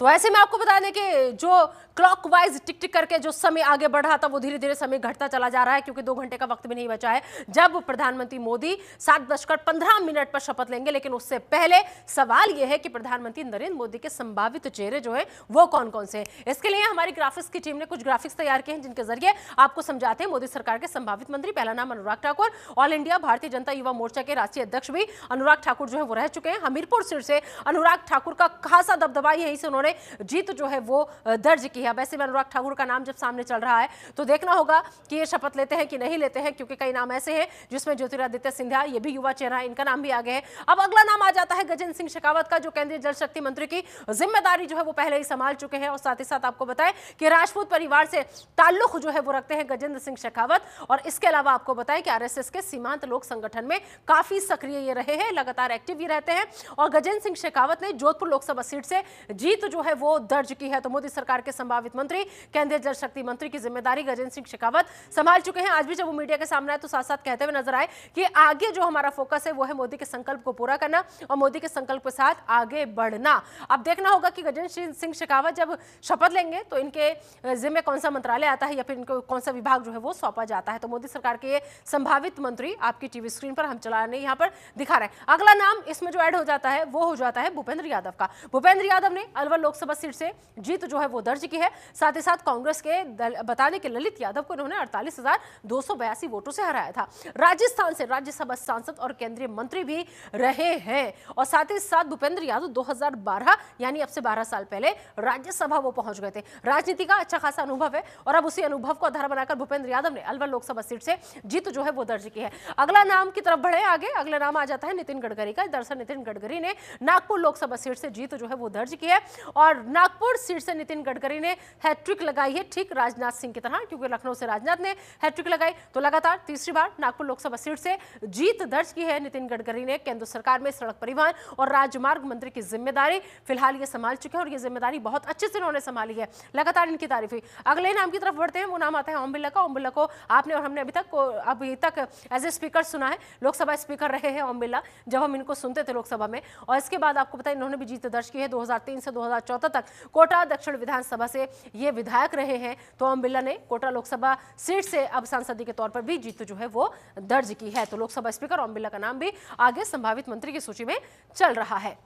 तो ऐसे में आपको बता दें कि जो क्लॉकवाइज टिक टिक करके जो समय आगे बढ़ रहा था वो धीरे धीरे समय घटता चला जा रहा है, क्योंकि 2 घंटे का वक्त भी नहीं बचा है जब प्रधानमंत्री मोदी 7:15 पर शपथ लेंगे। लेकिन उससे पहले सवाल यह है कि प्रधानमंत्री नरेंद्र मोदी के संभावित चेहरे जो है वो कौन कौन से हैं। इसके लिए हमारी ग्राफिक्स की टीम ने कुछ ग्राफिक्स तैयार किए हैं जिनके जरिए आपको समझाते हैं मोदी सरकार के संभावित मंत्री। पहला नाम अनुराग ठाकुर, ऑल इंडिया भारतीय जनता युवा मोर्चा के राष्ट्रीय अध्यक्ष भी अनुराग ठाकुर जो है वो रह चुके हैं। हमीरपुर सीट से अनुराग ठाकुर का खासा दबदबा, यहीं से उन्होंने जीत जो है वो दर्ज की है। वैसे में अनुराग ठाकुर का नाम जब सामने चल रहा है तो देखना होगा कि ये शपथ लेते हैं कि नहीं लेते हैं, क्योंकि कई नाम ऐसे हैं जिसमें ज्योतिरादित्य सिंधिया, ये भी युवा चेहरा है, इनका नाम भी आगे है। अब अगला नाम आ जाता है गजेंद्र सिंह शेखावत का, जो केंद्रीय जल शक्ति मंत्री की जिम्मेदारी जो है वो पहले ही संभाल चुके हैं। और साथ ही साथ आपको बताएं कि राजपूत परिवार से ताल्लुक जो है वो रखते हैं गजेंद्र सिंह शेखावत। और इसके अलावा आपको बताएं कि आरएसएस के सीमांत लोक संगठन में काफी सक्रिय ये रहे हैं, लगातार एक्टिव ही रहते हैं। और गजेंद्र सिंह शेखावत ने जोधपुर लोकसभा सीट से जीत जो है वो दर्ज की है। तो मोदी सरकार के संभावित मंत्री, केंद्रीय जल शक्ति मंत्री की जिम्मेदारी गजेंद्र सिंह शेखावत संभाल चुके हैं। आज भी जब वो मीडिया के सामने आए तो साथ साथ कहते हुए नजर आए कि आगे जो हमारा फोकस है वो है मोदी के संकल्प को पूरा करना और मोदी के संकल्प के साथ आगे बढ़ना। अब देखना होगा कि गजेंद्र सिंह शेखावत जब शपथ लेंगे तो इनके जिम्मे कौन सा मंत्रालय आता है या फिर इनको कौन सा विभाग जो है वो सौंपा जाता है। तो मोदी सरकार के संभावित मंत्री आपकी टीवी स्क्रीन पर हम चलाने यहाँ पर दिखा रहे हैं। अगला नाम इसमें जो ऐड हो जाता है वो हो जाता है भूपेंद्र यादव का। भूपेंद्र यादव ने अलवर लोकसभा सीट से जीत जो है वो दर्ज की है। साथ ही साथ कांग्रेस के बताने के ललित यादव को इन्होंने 48,282 वोटों से हराया था। राजस्थान से राज्यसभा सांसद और केंद्रीय मंत्री भी रहे हैं। और साथ ही साथ भूपेंद्र यादव 2012 यानी अब से 12 साल पहले राज्यसभा वो पहुंच गए थे। राजनीति का अच्छा खासा अनुभव है और अब उसी अनुभव को आधार बनाकर भूपेंद्र यादव ने अलवर लोकसभा सीट से जीत जो है वो दर्ज की है। अगला नाम की तरफ बढ़े आगे, अगला नाम आ जाता है नितिन गडकरी का। दरअसल नितिन गडकरी ने नागपुर लोकसभा सीट से जीत जो है वो दर्ज की है और नागपुर सीट से नितिन गडकरी ने हैट्रिक लगाई है, ठीक राजनाथ सिंह की तरह, क्योंकि लखनऊ से राजनाथ ने हैट्रिक लगाई। तो लगातार तीसरी बार नागपुर लोकसभा सीट से जीत दर्ज की है नितिन गडकरी ने। केंद्र सरकार में सड़क परिवहन और राजमार्ग मंत्री की जिम्मेदारी फिलहाल ये संभाल चुके हैं और ये जिम्मेदारी बहुत अच्छे से उन्होंने संभाली है, लगातार इनकी तारीफ हुई। अगले नाम की तरफ बढ़ते हैं, वो नाम आता है ओम बिरला का। ओम बिरला को आपने और हमने अभी तक एज ए स्पीकर सुना है, लोकसभा स्पीकर रहे हैं ओम बिरला जब हम इनको सुनते थे लोकसभा में। और इसके बाद आपको पता है इन्होंने भी जीत दर्ज की है। 2003 से 2014 तक कोटा दक्षिण विधानसभा से ये विधायक रहे हैं। तो ओम बिरला ने कोटा लोकसभा सीट से अब सांसद के तौर पर भी जीत जो है वो दर्ज की है। तो लोकसभा स्पीकर ओम बिरला का नाम भी आगे संभावित मंत्री की सूची में चल रहा है।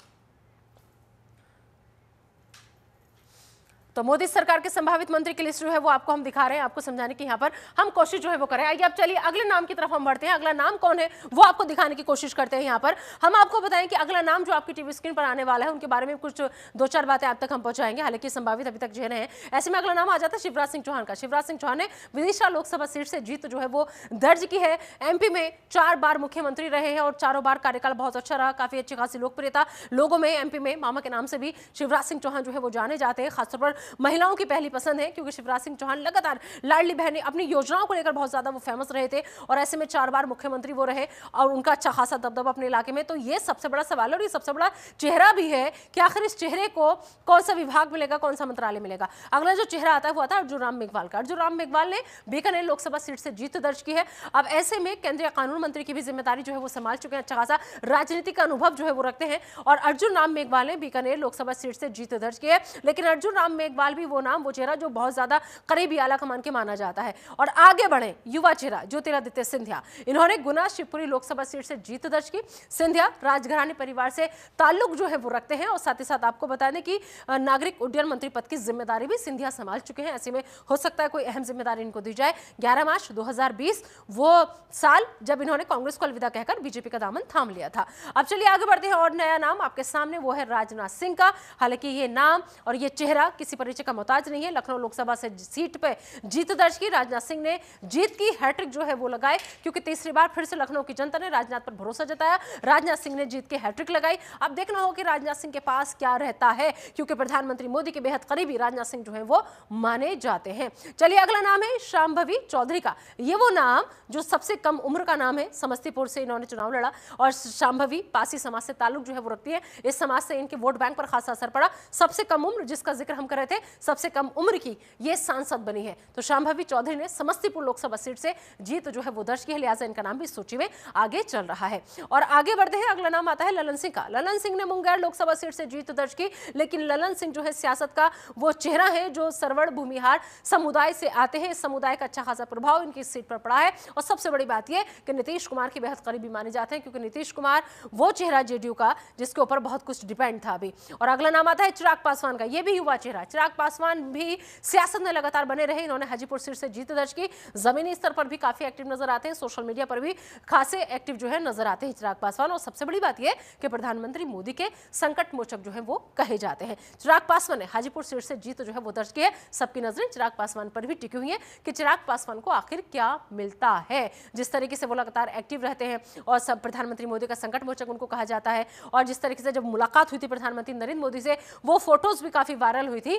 तो मोदी सरकार के संभावित मंत्री की लिस्ट जो है वो आपको हम दिखा रहे हैं, आपको समझाने की यहाँ पर हम कोशिश जो है वो करें। आइए अब चलिए अगले नाम की तरफ हम बढ़ते हैं। अगला नाम कौन है वो आपको दिखाने की कोशिश करते हैं। यहाँ पर हम आपको बताएं कि अगला नाम जो आपकी टीवी स्क्रीन पर आने वाला है उनके बारे में कुछ 2-4 बातें आप तक हम पहुंचाएंगे। हालांकि संभावित अभी तक जो है, ऐसे में अगला नाम आ जाता है शिवराज सिंह चौहान का। शिवराज सिंह चौहान ने विदिशा लोकसभा सीट से जीत जो है वो दर्ज की है। एमपी में 4 बार मुख्यमंत्री रहे हैं और चारों बार कार्यकाल बहुत अच्छा रहा, काफी अच्छी खासी लोकप्रियता लोगों में। एमपी में मामा के नाम से भी शिवराज सिंह चौहान जो है वो जाने जाते हैं, खासतौर पर महिलाओं की पहली पसंद है, क्योंकि शिवराज सिंह चौहान लगातार लाडली बहन अपनी योजनाओं को लेकर बहुत ज्यादा वो फेमस रहे थे और ऐसे में 4 बार मुख्यमंत्री वो रहे और उनका अच्छा खासा दबदबा अपने इलाके में। तो ये सबसे बड़ा सवाल है और ये सबसे बड़ा चेहरा भी है कि आखिर इस चेहरे को कौन सा विभाग मिलेगा, कौन सा मंत्रालय मिलेगा। अगला जो चेहरा आता है वो आता है अर्जुन राम मेघवाल का। अर्जुन राम मेघवाल ने बीकानेर लोकसभा सीट से जीत दर्ज की है। अब ऐसे में केंद्रीय कानून मंत्री की भी जिम्मेदारी जो है वो संभाल चुके हैं, अच्छा खासा राजनीतिक अनुभव जो है वो रखते हैं और अर्जुन राम मेघवाल ने बीकानेर लोकसभा सीट से जीत दर्ज की है। लेकिन अर्जुन राम मेघवाल भी वो नाम, वो चेहरा जो बहुत ज्यादा करीबी आला कमान के माना जाता है। और आगे बढ़े युवा चेहरा ज्योतिरादित्य सिंधिया, इन्होंने गुना शिवपुरी लोकसभा सीट से जीत दर्ज की। सिंधिया राजघराने परिवार से ताल्लुक जो है वो रखते हैं और साथ ही साथ आपको बता दें कि नागरिक उड्डयन मंत्री पद की जिम्मेदारी भी सिंधिया संभाल चुके हैं। ऐसे में हो सकता है कोई अहम जिम्मेदारी इनको दी जाए। 11 मार्च 2020 वो साल जब इन्होंने कांग्रेस को अलविदा कहकर बीजेपी का दामन थाम लिया था। अब चलिए आगे बढ़ते हैं और नया नाम आपके सामने वो है राजनाथ सिंह का। हालांकि ये नाम और ये चेहरा किसी परिचय का मोहताज नहीं है। लखनऊ लोकसभा से सीट पे जीत दर्ज की। राजनाथ सिंह ने जीत की हैट्रिक जो है वो लगाई, क्योंकि तीसरी बार फिर से लखनऊ की जनता ने राजनाथ पर भरोसा जताया। राजनाथ सिंह ने जीत की हैट्रिक लगाई। अब देखना होगा कि राजनाथ सिंह के पास क्या रहता है, क्योंकि प्रधानमंत्री मोदी के बेहद करीबी राजनाथ सिंह जो है वो माने जाते हैं। चलिए अगला नाम है शांभवी चौधरी का। ये वो नाम जो सबसे कम उम्र का नाम है। समस्तीपुर से इन्होंने चुनाव लड़ा और शांभवी पासी समाज से ताल्लुक जो है वो रखती है। इस समाज से इनके वोट बैंक पर खासा असर पड़ा। सबसे कम उम्र जिसका जिक्र हम कर रहे थे, सबसे कम उम्र की ये सांसद बनी है। तो शांभवी चौधरी ने समस्तीपुर लोकसभा सीट से जीत जो है वो दर्ज की है, लिहाजा इनका नाम भी सूची में आगे चल रहा है। और आगे बढ़ते हैं, अगला नाम आता है ललन सिंह का। ललन सिंह ने मुंगेर लोकसभा सीट से जीत दर्ज की, लेकिन ललन सिंह जो है सियासत का वो चेहरा है जो सरवण भूमिहार समुदाय से आते हैं। इस समुदाय का अच्छा खासा प्रभाव इनकी सीट पर पड़ा है और सबसे बड़ी बात यह कि नीतीश कुमार की बेहद करीबी माने जाते हैं, क्योंकि नीतीश कुमार वो चेहरा जेडीयू का जिसके ऊपर बहुत कुछ डिपेंड था अभी। और अगला नाम आता है चिराग पासवान का। ये भी युवा चेहरा, चिराग पासवान भी सियासत में लगातार बने रहे। इन्होंने हाजीपुर सीट से जीत दर्ज की, जमीनी स्तर पर भी काफी एक्टिव नजर आते हैं, सोशल मीडिया पर भी खासे एक्टिव जो है नजर आते हैं चिराग पासवान। और सबसे बड़ी बात यह कि प्रधानमंत्री मोदी के संकट मोचक जो है वो कहे जाते हैं। चिराग पासवान ने हाजीपुर सीट से जीत जो है वो दर्ज की है। सबकी नजरें चिराग पासवान पर भी टिकी हुई है कि चिराग पासवान को आखिर क्या मिलता है। जिस तरीके से वो लगातार एक्टिव रहते हैं और सब प्रधानमंत्री मोदी का संकट मोचक उनको कहा जाता है, और जिस तरीके से जब मुलाकात हुई थी प्रधानमंत्री नरेंद्र मोदी से, वो फोटोज भी काफी वायरल हुई थी।